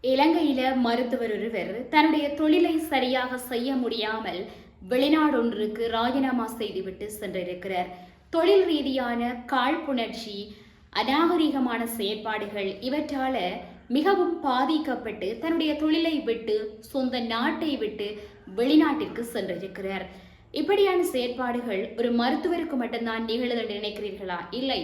இலங்கையில மருத்துவர் ஒருவர் தன்னுடைய தொழிலை சரியாக செய்ய முடியாமல் வெளிநாடொன்றுக்கு ராஜினாமா செய்துவிட்டு சென்றிருக்கிறார். தொழில் ரீதியான காழ்ப்புணர்ச்சி, அநாகரிகமான செயற்பாடுகள் இவற்றால மிகவும் பாதிக்கப்பட்டு தன்னுடைய தொழிலை விட்டு சொந்த நாட்டை விட்டு வெளிநாட்டிற்கு சென்றிருக்கிறார். இப்படியான செயற்பாடுகள் ஒரு மருத்துவருக்கு மட்டும்தான் நிகழ்தல் நினைக்கிறீர்களா? இல்லை,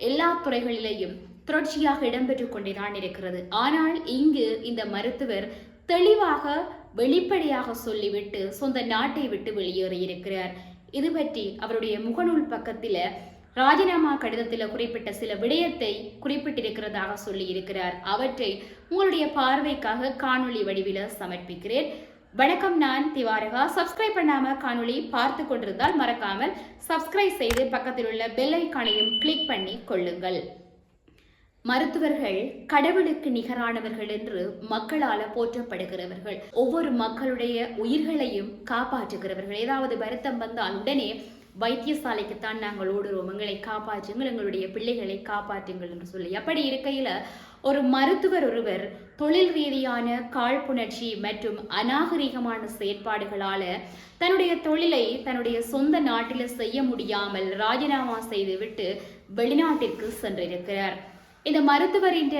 எல்லா துறைகளிலேயும் தொடர்ச்சியாக இடம்பெற்றுக் கொண்டேதான் இருக்கிறது. ஆனால் இங்கு இந்த மருத்துவர் தெளிவாக வெளிப்படையாக சொல்லிவிட்டு சொந்த நாட்டை விட்டு வெளியேறியிருக்கிறார். இது பற்றி அவருடைய முகநூல் பக்கத்தில் ராஜினாமா கடிதத்தில் குறிப்பிட்ட சில விடயத்தை குறிப்பிட்டிருக்கிறதாக சொல்லி இருக்கிறார். அவற்றை உங்களுடைய பார்வைக்காக காணொளி வடிவில் சமர்ப்பிக்கிறேன். வணக்கம், நான் திவாரகா. சப்ஸ்கிரைப் பண்ணாம காணொளி பார்த்து கொண்டிருந்தால் மறக்காமல் சப்ஸ்கிரைப் செய்து பக்கத்தில் உள்ள பெல் ஐகானையும் கிளிக் பண்ணி கொள்ளுங்கள். மருத்துவர்கள் கடவுளுக்கு நிகரானவர்கள் என்று மக்களால் போற்றப்படுகிறவர்கள். ஒவ்வொரு மக்களுடைய உயிர்களையும் காப்பாற்றுகிறவர்கள். ஏதாவது வருத்தம் வந்தால் உடனே வைத்தியசாலைக்குத்தான் நாங்கள் ஓடுறோம், எங்களை காப்பாற்றுங்கள், எங்களுடைய பிள்ளைகளை காப்பாற்றுங்கள் என்று சொல்லி. அப்படி இருக்கையில ஒரு மருத்துவர் ஒருவர் தொழில் ரீதியான காழ்ப்புணர்ச்சி மற்றும் அநாகரிகமான செயற்பாடுகளால தன்னுடைய தொழிலை தன்னுடைய சொந்த நாட்டில் செய்ய முடியாமல் ராஜினாமா செய்துவிட்டு வெளிநாட்டிற்கு சென்றிருக்கிறார். இந்த மருத்துவரின்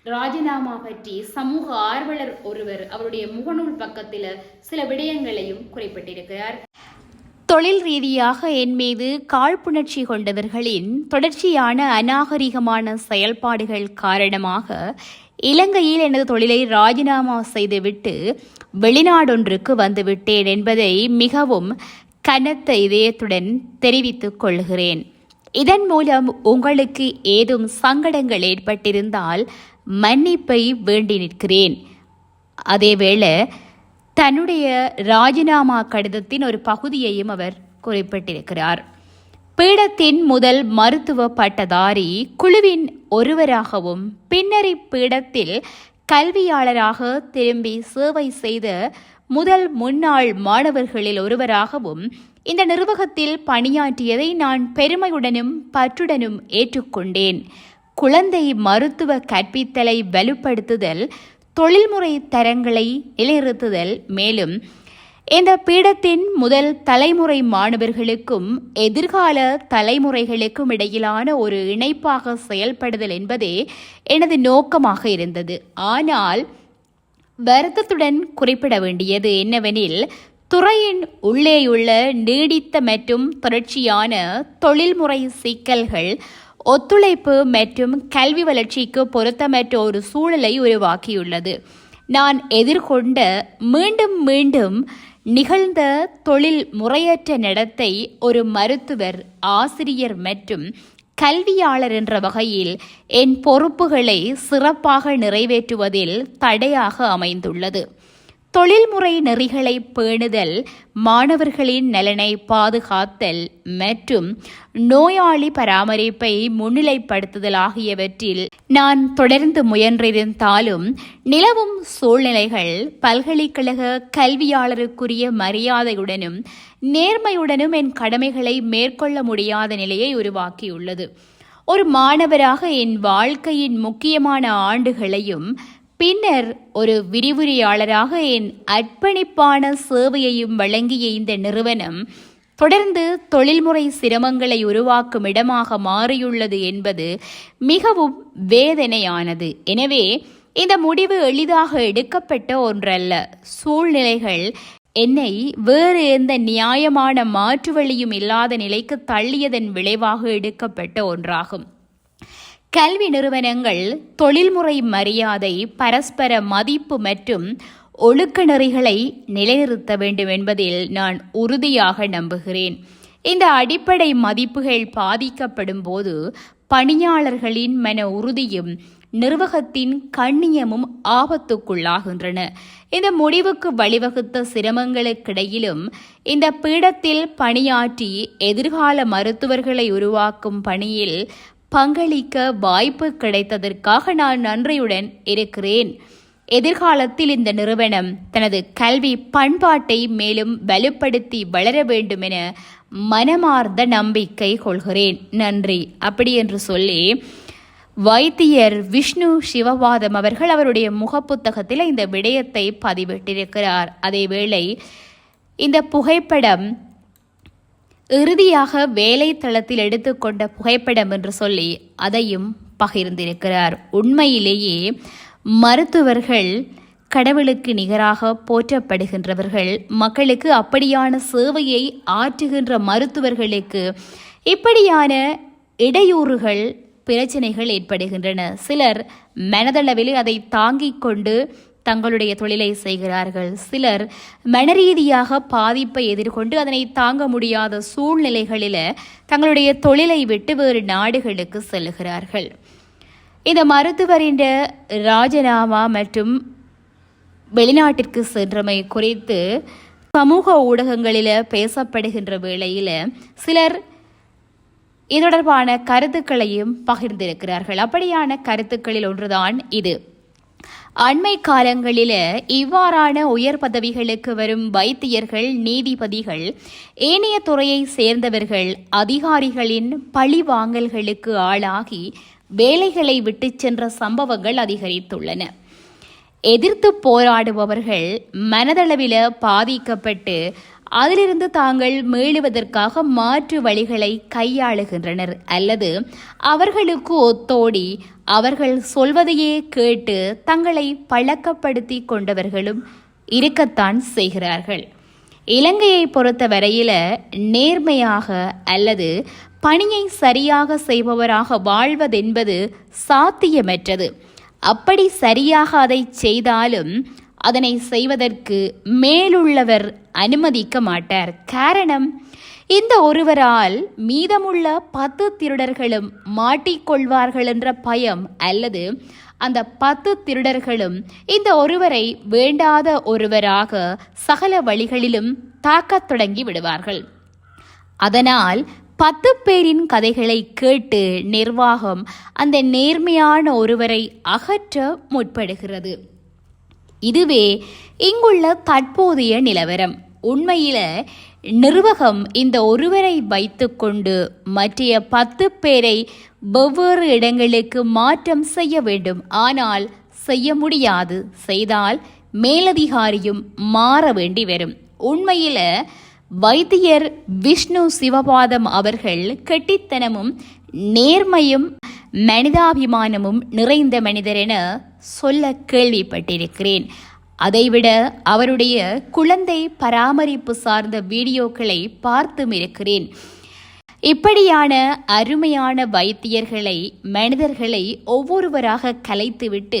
ராஜினாமா பற்றி சமூக ஆர்வலர் ஒருவர் அவருடைய முகநூல் பக்கத்தில் சில விடயங்களையும் குறிப்பிட்டிருக்கிறார். தொழில் ரீதியாக என் மீது காழ்ப்புணர்ச்சி கொண்டவர்களின் தொடர்ச்சியான அநாகரிகமான செயல்பாடுகள் காரணமாக இலங்கையில் எனது தொழிலை ராஜினாமா செய்துவிட்டு வெளிநாடொன்றுக்கு வந்துவிட்டேன் என்பதை மிகவும் கனத்த இதயத்துடன் தெரிவித்துக் கொள்கிறேன். இதன் மூலம் உங்களுக்கு ஏதும் சங்கடங்கள் ஏற்பட்டிருந்தால் மன்னிப்பை வேண்டி நிற்கிறேன். அதேவேளை தன்னுடைய ராஜினாமா கடிதத்தின் ஒரு பகுதியையும் அவர் குறிப்பிட்டிருக்கிறார். பீடத்தின் முதல் மருத்துவ பட்டதாரி குழுவின் ஒருவராகவும் பின்னர் இப்பீடத்தில் கல்வியாளராக திரும்பி சேவை செய்த முதல் முன்னாள் மாணவர்களில் ஒருவராகவும் இந்த நிர்வாகத்தில் பணியாற்றியதை நான் பெருமையுடனும் பற்றுடனும் ஏற்றுக்கொண்டேன். குழந்தை மருத்துவ கற்பித்தலை வலுப்படுத்துதல், தொழில்முறை தரங்களை நிலைநிறுத்துதல், மேலும் இந்த பீடத்தின் முதல் தலைமுறை மாணவர்களுக்கும் எதிர்கால தலைமுறைகளுக்கும் இடையிலான ஒரு இணைப்பாக செயல்படுதல் என்பதே எனது நோக்கமாக இருந்தது. ஆனால் வருத்தத்துடன் குறிப்பிட வேண்டியது என்னவெனில், துறையின் உள்ளேயுள்ள நீடித்த மற்றும் தொடர்ச்சியான தொழில்முறை சிக்கல்கள் ஒத்துழைப்பு மற்றும் கல்வி வளர்ச்சிக்கு பொருத்தமற்ற ஒரு சூழலை உருவாக்கியுள்ளது. நான் எதிர்கொண்ட மீண்டும் மீண்டும் நிகழ்ந்த தொழில் முறையற்ற நடத்தை ஒரு மருத்துவர், ஆசிரியர் மற்றும் கல்வியாளர் என்ற வகையில் என் பொறுப்புகளை சிறப்பாக நிறைவேற்றுவதில் தடையாக அமைந்துள்ளது. தொழில்முறை நெறிகளை பேணுதல், மாணவர்களின் நலனை பாதுகாத்தல் மற்றும் நோயாளி பராமரிப்பை முன்னிலைப்படுத்துதல் ஆகியவற்றில் நான் தொடர்ந்து முயன்றிருந்தாலும் நிலவும் சூழ்நிலைகள் பல்கலைக்கழக கல்வியாளருக்குரிய மரியாதையுடனும் நேர்மையுடனும் என் கடமைகளை மேற்கொள்ள முடியாத நிலையை உருவாக்கியுள்ளது. ஒரு மாணவராக என் வாழ்க்கையின் முக்கியமான ஆண்டுகளையும் பின்னர் ஒரு விரிவுரையாளராக என் அர்ப்பணிப்பான சேவையையும் வழங்கிய இந்த நிறுவனம் தொடர்ந்து தொழில்முறை சிரமங்களை உருவாக்கும் இடமாக மாறியுள்ளது என்பது மிகவும் வேதனையானது. எனவே இந்த முடிவு எளிதாக எடுக்கப்பட்ட ஒன்றல்ல. சூழ்நிலைகள் என்னை வேறு எந்த நியாயமான மாற்று வழியும் இல்லாத நிலைக்கு தள்ளியதன் விளைவாக எடுக்கப்பட்ட ஒன்றாகும். கல்வி நிறுவனங்கள் தொழில்முறை மரியாதை, பரஸ்பர மதிப்பு மற்றும் ஒழுக்க நெறிகளை நிலைநிறுத்த வேண்டும் என்பதில் நான் உறுதியாக நம்புகிறேன். இந்த அடிப்படை மதிப்புகள் பாதிக்கப்படும் போது பணியாளர்களின் மன உறுதியும் நிர்வாகத்தின் கண்ணியமும் ஆபத்துக்குள்ளாகின்றன. இந்த முடிவுக்கு வழிவகுத்த சிரமங்களுக்கிடையிலும் இந்த பீடத்தில் பணியாற்றி எதிர்கால மருத்துவர்களை உருவாக்கும் பணியில் பங்களிக்க வாய்ப்பு கிடைத்ததற்காக நான் நன்றியுடன் இருக்கிறேன். எதிர்காலத்தில் இந்த நிறுவனம் தனது கல்வி பண்பாட்டை மேலும் வலுப்படுத்தி வளர வேண்டும் என மனமார்ந்த நம்பிக்கை கொள்கிறேன். நன்றி அப்படி என்று சொல்லி வைத்தியர் விஷ்ணு சிவபாதம் அவர்கள் அவருடைய முகப்புத்தகத்தில் இந்த விடயத்தை பதிவிட்டிருக்கிறார். அதேவேளை இந்த புகைப்படம் இறுதியாக வேலை தளத்தில் எடுத்துக்கொண்ட புகைப்படம் என்று சொல்லி அதையும் பகிர்ந்திருக்கிறார். உண்மையிலேயே மருத்துவர்கள் கடவுளுக்கு நிகராக போற்றப்படுகின்றவர்கள். மக்களுக்கு அப்படியான சேவையை ஆற்றுகின்ற மருத்துவர்களுக்கு இப்படியான இடையூறுகள் பிரச்சனைகள் ஏற்படுகின்றன. சிலர் மனதளவில் அதை தாங்கிக் கொண்டு தங்களுடைய தொழிலை செய்கிறார்கள். சிலர் மனரீதியாக பாதிப்பை எதிர்கொண்டு அதனை தாங்க முடியாத சூழ்நிலைகளில் தங்களுடைய தொழிலை விட்டு வேறு நாடுகளுக்கு செல்கிறார்கள். இந்த மருத்துவரின் ராஜினாமா மற்றும் வெளிநாட்டிற்கு சென்றமை குறித்து சமூக ஊடகங்களில் பேசப்படுகின்ற வேளையில் சிலர் இது தொடர்பான கருத்துக்களையும் பகிர்ந்திருக்கிறார்கள். அப்படியான கருத்துக்களில் ஒன்றுதான் இது. அண்மை காலங்களில் இவ்வாறான உயர் பதவிகளுக்கு வரும் வைத்தியர்கள், நீதிபதிகள், ஏனைய துறையை சேர்ந்தவர்கள் அதிகாரிகளின் பழிவாங்கல்களுக்கு ஆளாகி வேலைகளை விட்டு சென்ற சம்பவங்கள் அதிகரித்துள்ளன. எதிர்த்து போராடுபவர்கள் மனதளவில் பாதிக்கப்பட்டு அதிலிருந்து தாங்கள் மீளுவதற்காக மாற்று வழிகளை கையாளுகின்றனர். அல்லது அவர்களுக்கு ஒத்தோடி அவர்கள் சொல்வதையே கேட்டு தங்களை பழக்கப்படுத்தி கொண்டவர்களும் இருக்கத்தான் செய்கிறார்கள். இலங்கையை பொறுத்த வரையில நேர்மையாக அல்லது பணியை சரியாக செய்பவராக வாழ்வதென்பது சாத்தியமற்றது. அப்படி சரியாக அதை செய்தாலும் அதனை செய்வதற்கு மேலுள்ளவர் அனுமதிக்க மாட்டார். காரணம், இந்த ஒருவரால் மீதமுள்ள 10 திருடர்களும் மாட்டிக்கொள்வார்கள் என்ற பயம், அல்லது அந்த 10 திருடர்களும் இந்த ஒருவரை வேண்டாத ஒருவராக சகல வழிகளிலும் தாக்கத் தொடங்கி விடுவார்கள். அதனால் 10 பேரின் கதைகளை கேட்டு நிர்வாகம் அந்த நேர்மையான ஒருவரை அகற்ற முற்படுகிறது. இதுவே இங்குள்ள தற்போதைய நிலவரம். உண்மையில நிர்வாகம் இந்த ஒருவரை வைத்துக்கொண்டு மற்றைய 10 பேரை வெவ்வேறு இடங்களுக்கு மாற்றம் செய்ய வேண்டும். ஆனால் செய்ய முடியாது. செய்தால் மேலதிகாரியும் மாற வேண்டி வரும். உண்மையில வைத்தியர் விஷ்ணு சிவபாதம் அவர்கள் கெட்டித்தனமும் நேர்மையும் மனிதாபிமானமும் நிறைந்த மனிதர் என சொல்ல கேள்விப்பட்டிருக்கிறேன். அதைவிட அவருடைய குழந்தை பராமரிப்பு சார்ந்த வீடியோக்களை பார்த்தும் இருக்கிறேன். இப்படியான அருமையான வைத்தியர்களை, மனிதர்களை ஒவ்வொருவராக கலைத்துவிட்டு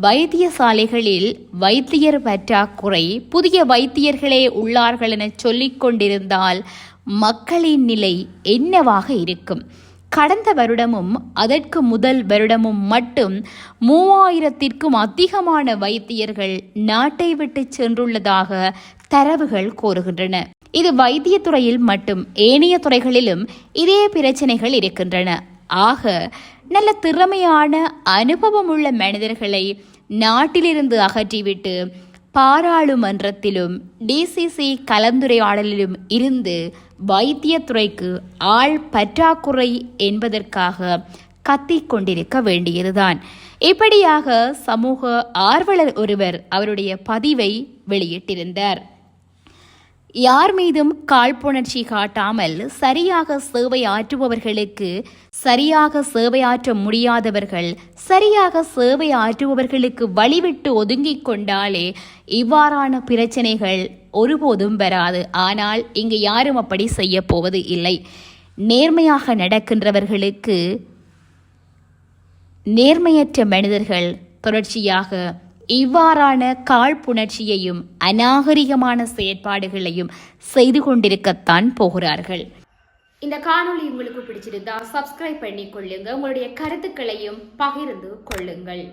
வைத்தியசாலைகளில் வைத்தியர் பற்றாக்குறை, புதிய வைத்தியர்களே உள்ளார்கள் என சொல்லிக் கொண்டிருந்தால் மக்களின் நிலை என்னவாக இருக்கும்? கடந்த வருடமும் அதற்கு முதல் வருடமும் மட்டும் 3000த்திற்கும் அதிகமான வைத்தியர்கள் நாட்டை விட்டு சென்றுள்ளதாக தரவுகள் கூறுகின்றன. இது வைத்தியத்துறையில் மட்டும், ஏனைய துறைகளிலும் இதே பிரச்சனைகள் இருக்கின்றன. ஆக நல்ல திறமையான அனுபவம் உள்ள மனிதர்களை நாட்டிலிருந்து அகற்றிவிட்டு பாராளுமன்றத்திலும் டிசிசி கலந்துரையாடலிலும் இருந்து வைத்தியத்துறைக்கு ஆள் பற்றாக்குறை என்பதற்காக கத்திக் கொண்டிருக்க வேண்டியதுதான். இப்படியாக சமூக ஆர்வலர் ஒருவர் அவருடைய பதிவை வெளியிட்டிருந்தார். யார் மீதும் காழ்ப்புணர்ச்சி காட்டாமல் சரியாக சேவை ஆற்றுபவர்களுக்கு, சரியாக சேவையாற்ற முடியாதவர்கள் சரியாக சேவை ஆற்றுபவர்களுக்கு வழிவிட்டு ஒதுங்கிக் கொண்டாலே இவ்வாறான பிரச்சனைகள் ஒருபோதும் வராது. ஆனால் இங்கு யாரும் அப்படி செய்ய போவது இல்லை. நேர்மையாக நடக்கின்றவர்களுக்கு நேர்மையற்ற மனிதர்கள் தொடர்ச்சியாக இவ்வாறான காழ்ப்புணர்ச்சியையும் அநாகரிகமான செயற்பாடுகளையும் செய்து கொண்டிருக்கத்தான் போகிறார்கள். இந்த காணொளி உங்களுக்கு பிடிச்சிருந்தா சப்ஸ்கிரைப் பண்ணிக்கொள்ளுங்க. உங்களுடைய கருத்துக்களையும் பகிர்ந்து கொள்ளுங்கள்.